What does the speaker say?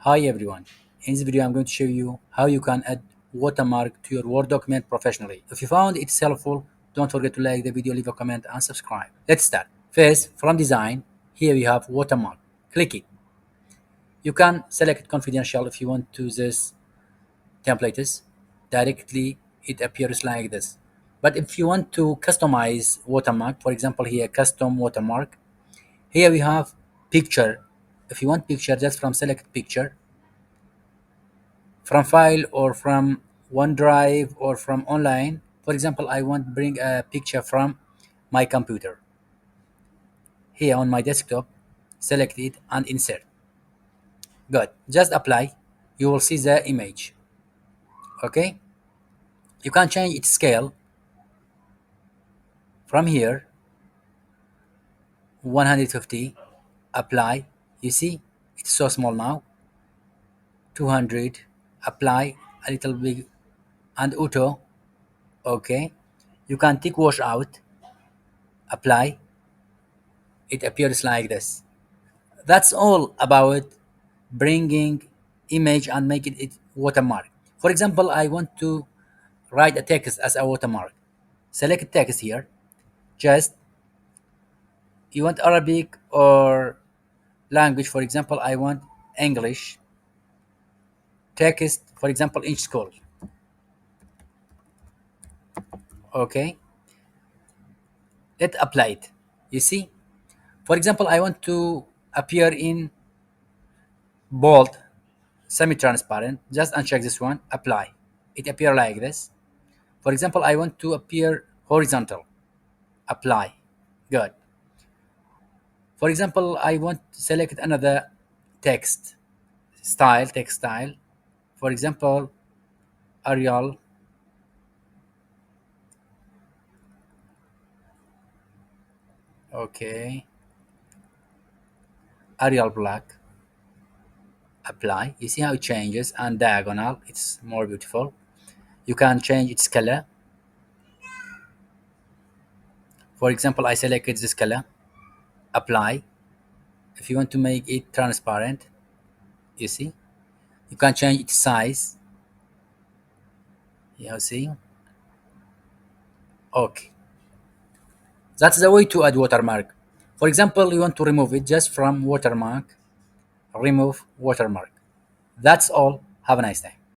Hi everyone. In this video I'm going to show you how you can add watermark to your Word document professionally. If you found it helpful, don't forget to like the video, leave a comment and subscribe. Let's start. First, from design, here we have watermark. Click it. You can select confidential if you want to this templates. Directly it appears like this. But if you want to customize watermark, for example here custom watermark, here we have picture. If you want picture, just from select picture from file or from OneDrive or from online. For example, I want to bring a picture from my computer. Here on my desktop, select it and insert. Good. Just apply. You will see the image. Okay. You can change its scale from here 150. Apply. You see, it's so small now. 200. Apply a little big and auto. Okay. You can take wash out. Apply. It appears like this. That's all about bringing image and making it watermark. For example, I want to write a text as a watermark. Select text here. Just you want Arabic or language. For example, I want English text. For example, ENG-School. Okay, let's apply it. You see, for example, I want to appear in bold, semi-transparent. Just uncheck this one. Apply. It appear like this. For example, I want to appear horizontal. Apply. Good. For example, I want to select another text style. For example, Arial. Okay. Arial black. Apply. You see how it changes and diagonal. It's more beautiful. You can change its color. For example, I selected this color. Apply. If you want to make it transparent, you see, you can change its size. You see. Okay. That's the way to add watermark. For example, you want to remove it just from watermark, remove watermark. That's all. Have a nice day.